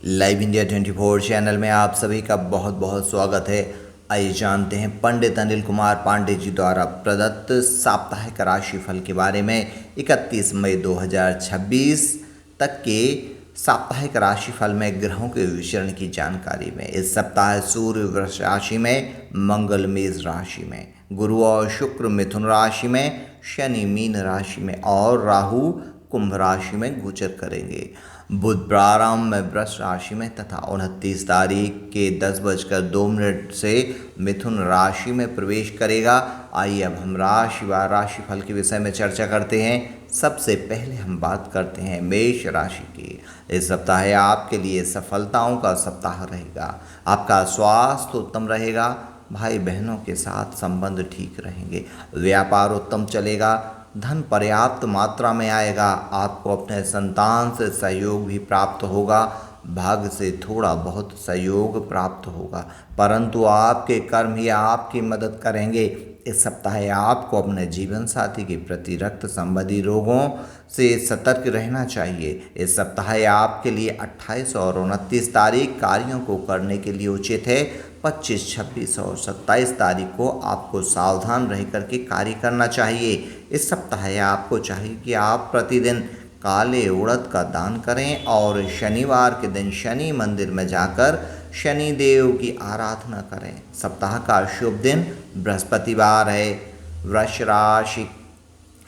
Live India 24 channel में आप सभी का बहुत बहुत स्वागत है। आइए जानते हैं पंडित अनिल कुमार पांडे जी द्वारा प्रदत्त साप्ताहिक राशिफल के बारे में। 31 मई 2026 तक के साप्ताहिक राशिफल में ग्रहों के विचरण की जानकारी में। इस सप्ताह सूर्य वृष राशि में, मंगल मेष राशि में, गुरु और शुक्र मिथुन राशि में, शनि मीन राशि में और राहु कुंभ राशि में गोचर करेंगे। बुध प्रारंभ में वृष राशि में तथा 29 तारीख के 10:02 से मिथुन राशि में प्रवेश करेगा। आइए अब हम राशिवार राशिफल के विषय में चर्चा करते हैं। सबसे पहले हम बात करते हैं मेष राशि की। इस सप्ताह आपके लिए सफलताओं का सप्ताह रहेगा। आपका स्वास्थ्य उत्तम रहेगा। भाई बहनों के साथ संबंध ठीक रहेंगे। व्यापार उत्तम चलेगा। धन पर्याप्त मात्रा में आएगा। आपको अपने संतान से सहयोग भी प्राप्त होगा। भाग्य से थोड़ा बहुत सहयोग प्राप्त होगा, परंतु आपके कर्म ही आपकी मदद करेंगे। इस सप्ताह आपको अपने जीवन साथी के प्रति रक्त संबंधी रोगों से सतर्क रहना चाहिए। इस सप्ताह आपके लिए 28 और 29 तारीख कार्यों को करने के लिए उचित है। 25, 26 और 27 तारीख को आपको सावधान रह करके कार्य करना चाहिए। इस सप्ताह आपको चाहिए कि आप प्रतिदिन काले उड़द का दान करें और शनिवार के दिन शनि मंदिर में जाकर शनि देव की आराधना करें। सप्ताह का शुभ दिन बृहस्पतिवार है। वृष राशि।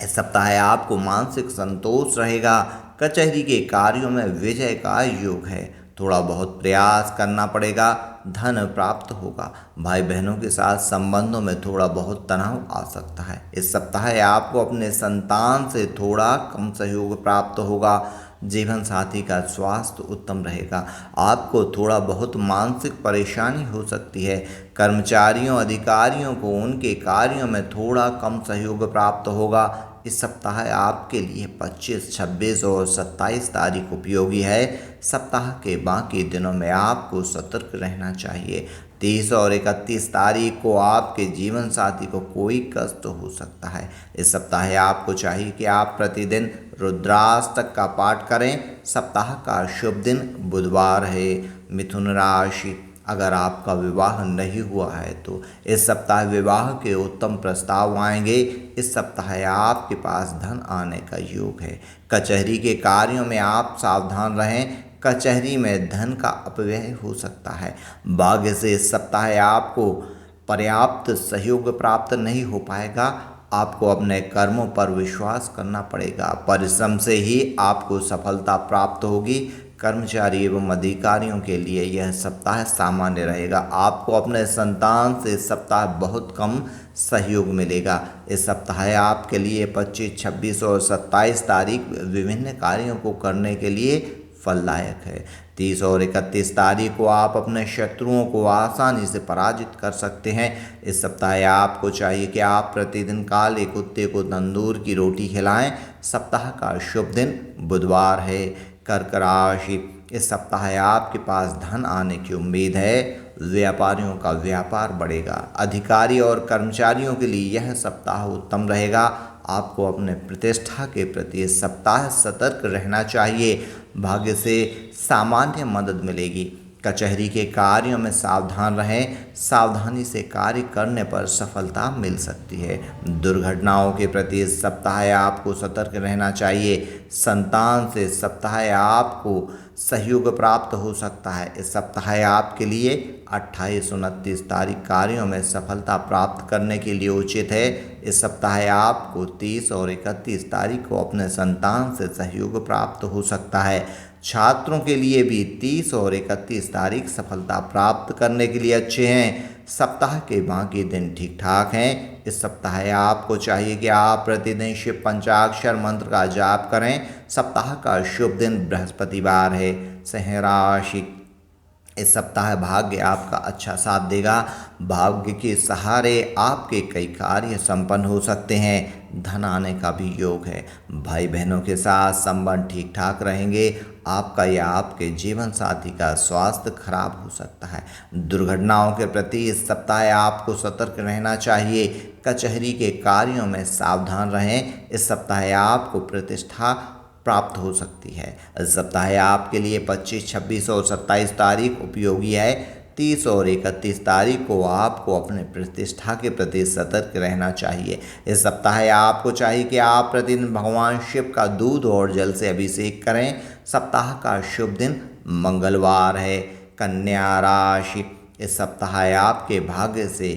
इस सप्ताह आपको मानसिक संतोष रहेगा। कचहरी के कार्यों में विजय का योग है। थोड़ा बहुत प्रयास करना पड़ेगा। धन प्राप्त होगा। भाई बहनों के साथ संबंधों में थोड़ा बहुत तनाव आ सकता है। इस सप्ताह आपको अपने संतान से थोड़ा कम सहयोग प्राप्त होगा। जीवन साथी का स्वास्थ्य उत्तम रहेगा। आपको थोड़ा बहुत मानसिक परेशानी हो सकती है। कर्मचारियों अधिकारियों को उनके कार्यों में थोड़ा कम सहयोग प्राप्त होगा। इस सप्ताह आपके लिए 25, 26 और 27 तारीख उपयोगी है। सप्ताह के बाकी दिनों में आपको सतर्क रहना चाहिए। 30 और 31 तारीख को आपके जीवन साथी को कोई कष्ट हो सकता है। इस सप्ताह आपको चाहिए कि आप प्रतिदिन रुद्राष्टक का पाठ करें। सप्ताह का शुभ दिन बुधवार है। मिथुन राशि। अगर आपका विवाह नहीं हुआ है तो इस सप्ताह विवाह के उत्तम प्रस्ताव आएंगे। इस सप्ताह आपके पास धन आने का योग है। कचहरी के कार्यों में आप सावधान रहें। कचहरी में धन का अपव्यय हो सकता है। भाग्य से इस सप्ताह आपको पर्याप्त सहयोग प्राप्त नहीं हो पाएगा। आपको अपने कर्मों पर विश्वास करना पड़ेगा। परिश्रम से ही आपको सफलता प्राप्त होगी। कर्मचारी एवं अधिकारियों के लिए यह सप्ताह सामान्य रहेगा। आपको अपने संतान से इस सप्ताह बहुत कम सहयोग मिलेगा। इस सप्ताह आपके लिए 25, 26 और 27 तारीख विभिन्न कार्यों को करने के लिए फलदायक है। 30 और 31 तारीख को आप अपने शत्रुओं को आसानी से पराजित कर सकते हैं। इस सप्ताह आपको चाहिए कि आप प्रतिदिन काले कुत्ते को तंदूर की रोटी खिलाएं। सप्ताह का शुभ दिन बुधवार है। कर्क राशि। इस सप्ताह आपके पास धन आने की उम्मीद है। व्यापारियों का व्यापार बढ़ेगा। अधिकारी और कर्मचारियों के लिए यह सप्ताह उत्तम रहेगा। आपको अपने प्रतिष्ठा के प्रति इस सप्ताह सतर्क रहना चाहिए। भाग्य से सामान्य मदद मिलेगी। कचहरी के कार्यों में सावधान रहें। सावधानी से कार्य करने पर सफलता मिल सकती है। दुर्घटनाओं के प्रति इस सप्ताह आपको सतर्क रहना चाहिए। संतान से इस सप्ताह आपको सहयोग प्राप्त हो सकता है। इस सप्ताह आपके लिए 28, 29 तारीख कार्यों में सफलता प्राप्त करने के लिए उचित है। इस सप्ताह आपको 30 और 31 तारीख को अपने संतान से सहयोग प्राप्त हो सकता है। छात्रों के लिए भी 30 और 31 तारीख सफलता प्राप्त करने के लिए अच्छे हैं। सप्ताह के बाकी दिन ठीक ठाक हैं। इस सप्ताह आपको चाहिए कि आप प्रतिदिन शिव पंचाक्षर मंत्र का जाप करें। सप्ताह का शुभ दिन बृहस्पतिवार है। सिंह राशि। इस सप्ताह भाग्य आपका अच्छा साथ देगा। भाग्य के सहारे आपके कई कार्य संपन्न हो सकते हैं। धन आने का भी योग है। भाई बहनों के साथ संबंध ठीक ठाक रहेंगे। आपका या आपके जीवन साथी का स्वास्थ्य खराब हो सकता है। दुर्घटनाओं के प्रति इस सप्ताह आपको सतर्क रहना चाहिए। कचहरी के कार्यों में सावधान रहें। इस सप्ताह आपको प्रतिष्ठा प्राप्त हो सकती है। इस सप्ताह आपके लिए 25, 26 और 27 तारीख उपयोगी है। 30 और 31 तारीख को आपको अपने प्रतिष्ठा के प्रति सतर्क रहना चाहिए। इस सप्ताह आपको चाहिए कि आप प्रतिदिन भगवान शिव का दूध और जल से अभिषेक करें। सप्ताह का शुभ दिन मंगलवार है। कन्या राशि, इस सप्ताह आपके भाग्य से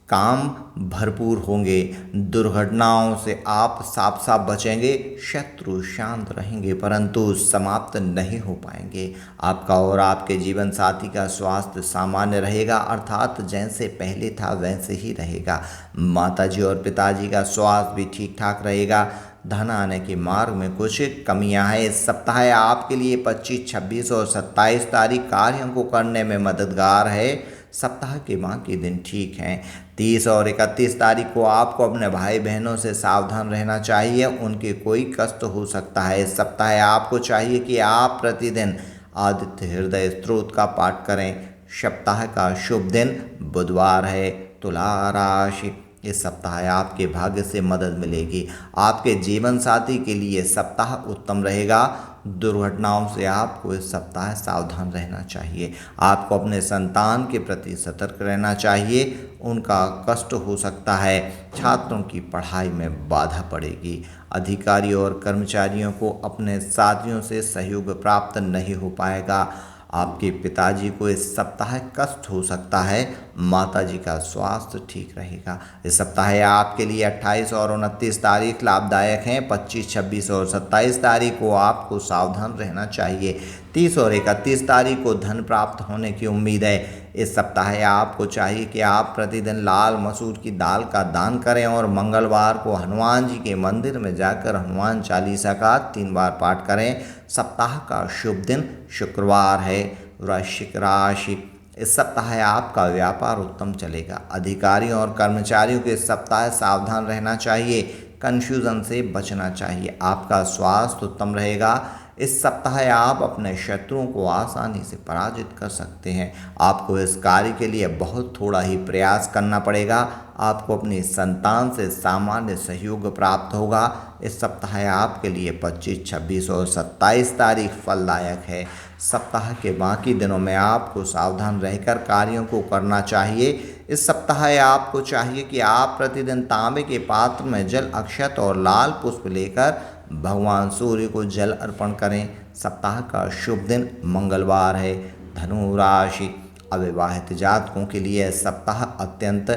काम भरपूर होंगे। दुर्घटनाओं से आप साफ साफ बचेंगे। शत्रु शांत रहेंगे परंतु समाप्त नहीं हो पाएंगे। आपका और आपके जीवन साथी का स्वास्थ्य सामान्य रहेगा, अर्थात जैसे पहले था वैसे ही रहेगा। माताजी और पिताजी का स्वास्थ्य भी ठीक ठाक रहेगा। धन आने के मार्ग में कुछ कमियां हैं। इस सप्ताह आपके लिए 25, 26 और 27 तारीख कार्यों को करने में मददगार है। सप्ताह के बाकी दिन ठीक हैं। 30 और 31 तारीख को आपको अपने भाई बहनों से सावधान रहना चाहिए, उनके कोई कष्ट हो सकता है। इस सप्ताह आपको चाहिए कि आप प्रतिदिन आदित्य हृदय स्तोत्र का पाठ करें। सप्ताह का शुभ दिन बुधवार है। तुला राशि, इस सप्ताह आपके भाग्य से मदद मिलेगी। आपके जीवन साथी के लिए सप्ताह उत्तम रहेगा। दुर्घटनाओं से आपको इस सप्ताह सावधान रहना चाहिए। आपको अपने संतान के प्रति सतर्क रहना चाहिए, उनका कष्ट हो सकता है। छात्रों की पढ़ाई में बाधा पड़ेगी। अधिकारियों और कर्मचारियों को अपने साथियों से सहयोग प्राप्त नहीं हो पाएगा। आपके पिताजी को इस सप्ताह कष्ट हो सकता है। माताजी का स्वास्थ्य ठीक रहेगा। इस सप्ताह आपके लिए 28 और 29 तारीख लाभदायक हैं। 25, 26 और 27 तारीख को आपको सावधान रहना चाहिए। 30 और 31 तारीख को धन प्राप्त होने की उम्मीद है। इस सप्ताह आपको चाहिए कि आप प्रतिदिन लाल मसूर की दाल का दान करें और मंगलवार को हनुमान जी के मंदिर में जाकर हनुमान चालीसा का 3 बार पाठ करें। सप्ताह का शुभ दिन शुक्रवार है। वृश्चिक राशि, इस सप्ताह आपका व्यापार उत्तम चलेगा। अधिकारियों और कर्मचारियों के इस सप्ताह सावधान रहना चाहिए, कन्फ्यूजन से बचना चाहिए। आपका स्वास्थ्य उत्तम रहेगा। इस सप्ताह आप अपने शत्रुओं को आसानी से पराजित कर सकते हैं। आपको इस कार्य के लिए बहुत थोड़ा ही प्रयास करना पड़ेगा। आपको अपनी संतान से सामान्य सहयोग प्राप्त होगा। इस सप्ताह आपके लिए 25, 26 और 27 तारीख फलदायक है। सप्ताह के बाकी दिनों में आपको सावधान रहकर कार्यों को करना चाहिए। इस सप्ताह आपको चाहिए कि आप प्रतिदिन तांबे के पात्र में जल, अक्षत और लाल पुष्प लेकर भगवान सूर्य को जल अर्पण करें। सप्ताह का शुभ दिन मंगलवार है। धनु राशि, अविवाहित जातकों के लिए सप्ताह अत्यंत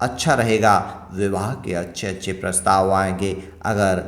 अच्छा रहेगा। विवाह के अच्छे अच्छे प्रस्ताव आएंगे। अगर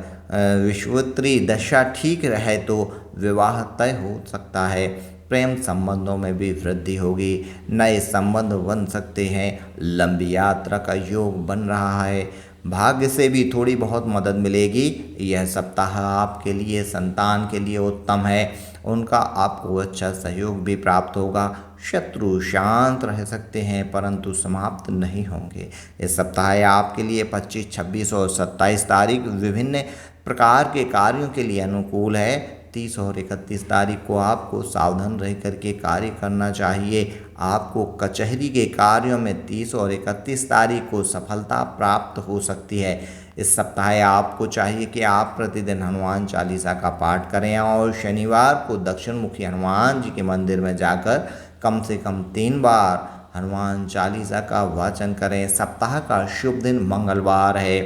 विषुवत्री दशा ठीक रहे तो विवाह तय हो सकता है। प्रेम संबंधों में भी वृद्धि होगी। नए संबंध बन सकते हैं। लंबी यात्रा का योग बन रहा है। भाग्य से भी थोड़ी बहुत मदद मिलेगी। यह सप्ताह आपके लिए संतान के लिए उत्तम है। उनका आपको अच्छा सहयोग भी प्राप्त होगा। शत्रु शांत रह सकते हैं परंतु समाप्त नहीं होंगे। इस सप्ताह आपके लिए 25, 26 और 27 तारीख विभिन्न प्रकार के कार्यों के लिए अनुकूल है। 30 और 31 तारीख को आपको सावधान रह करके कार्य करना चाहिए। आपको कचहरी के कार्यों में 30 और 31 तारीख को सफलता प्राप्त हो सकती है। इस सप्ताह आपको चाहिए कि आप प्रतिदिन हनुमान चालीसा का पाठ करें और शनिवार को दक्षिण मुखी हनुमान जी के मंदिर में जाकर कम से कम 3 बार हनुमान चालीसा का वाचन करें। सप्ताह का शुभ दिन मंगलवार है।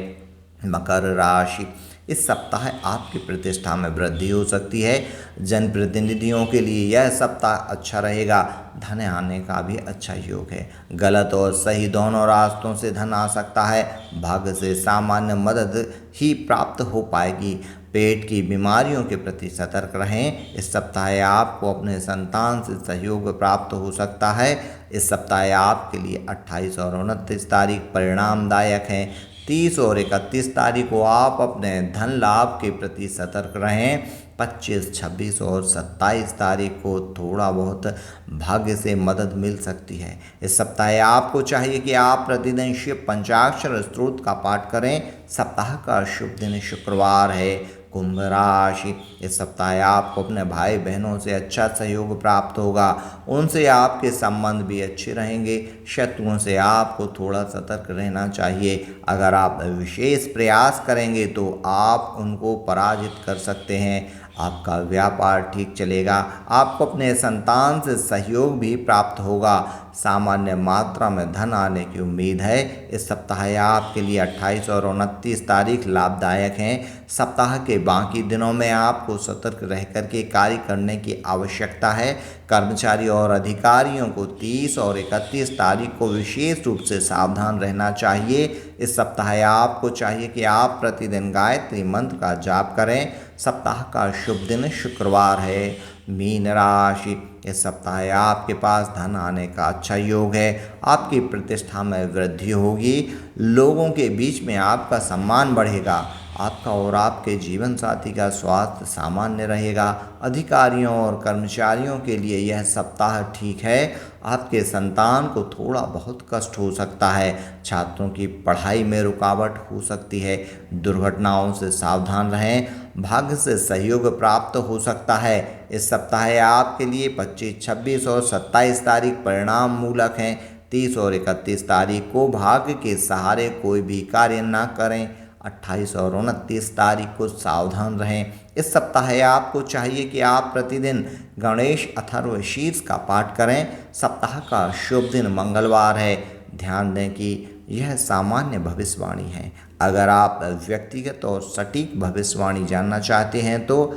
मकर राशि, इस सप्ताह आपकी प्रतिष्ठा में वृद्धि हो सकती है। जनप्रतिनिधियों के लिए यह सप्ताह अच्छा रहेगा। धन आने का भी अच्छा योग है। गलत और सही दोनों रास्तों से धन आ सकता है। भाग्य से सामान्य मदद ही प्राप्त हो पाएगी। पेट की बीमारियों के प्रति सतर्क रहें। इस सप्ताह आपको अपने संतान से सहयोग प्राप्त हो सकता है। इस सप्ताह आपके लिए 28 और 29 तारीख परिणामदायक हैं। 30 और 31 तारीख को आप अपने धन लाभ के प्रति सतर्क रहें। 25, 26 और 27 तारीख को थोड़ा बहुत भाग्य से मदद मिल सकती है। इस सप्ताह आपको चाहिए कि आप प्रतिदिन शिव पंचाक्षर स्तोत्र का पाठ करें। सप्ताह का शुभ दिन शुक्रवार है। कुंभ राशि, इस सप्ताह आपको अपने भाई बहनों से अच्छा सहयोग प्राप्त होगा। उनसे आपके संबंध भी अच्छे रहेंगे। शत्रुओं से आपको थोड़ा सतर्क रहना चाहिए। अगर आप विशेष प्रयास करेंगे तो आप उनको पराजित कर सकते हैं। आपका व्यापार ठीक चलेगा। आपको अपने संतान से सहयोग भी प्राप्त होगा। सामान्य मात्रा में धन आने की उम्मीद है। इस सप्ताह आपके लिए 28 और 29 तारीख लाभदायक हैं। सप्ताह के बाकी दिनों में आपको सतर्क रह कर के कार्य करने की आवश्यकता है। कर्मचारी और अधिकारियों को 30 और 31 तारीख को विशेष रूप से सावधान रहना चाहिए। इस सप्ताह आपको चाहिए कि आप प्रतिदिन गायत्री मंत्र का जाप करें। सप्ताह का शुभ दिन शुक्रवार है। मीन राशि, इस सप्ताह आपके पास धन आने का अच्छा योग है। आपकी प्रतिष्ठा में वृद्धि होगी। लोगों के बीच में आपका सम्मान बढ़ेगा। आपका और आपके जीवन साथी का स्वास्थ्य सामान्य रहेगा। अधिकारियों और कर्मचारियों के लिए यह सप्ताह ठीक है। आपके संतान को थोड़ा बहुत कष्ट हो सकता है। छात्रों की पढ़ाई में रुकावट हो सकती है। दुर्घटनाओं से सावधान रहें। भाग्य से सहयोग प्राप्त हो सकता है। इस सप्ताह आपके लिए 25, 26 और 27 तारीख परिणाम मूलक हैं। 30 और 31 तारीख को भाग्य के सहारे कोई भी कार्य न करें। 28 और 29 तारीख को सावधान रहें। इस सप्ताह आपको चाहिए कि आप प्रतिदिन गणेश अथर्वशीर्ष का पाठ करें। सप्ताह का शुभ दिन मंगलवार है। ध्यान दें कि यह सामान्य भविष्यवाणी है। अगर आप व्यक्तिगत और सटीक भविष्यवाणी जानना चाहते हैं तो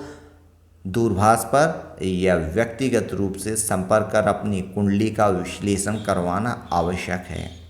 दूरभाष पर या व्यक्तिगत रूप से संपर्क कर अपनी कुंडली का विश्लेषण करवाना आवश्यक है।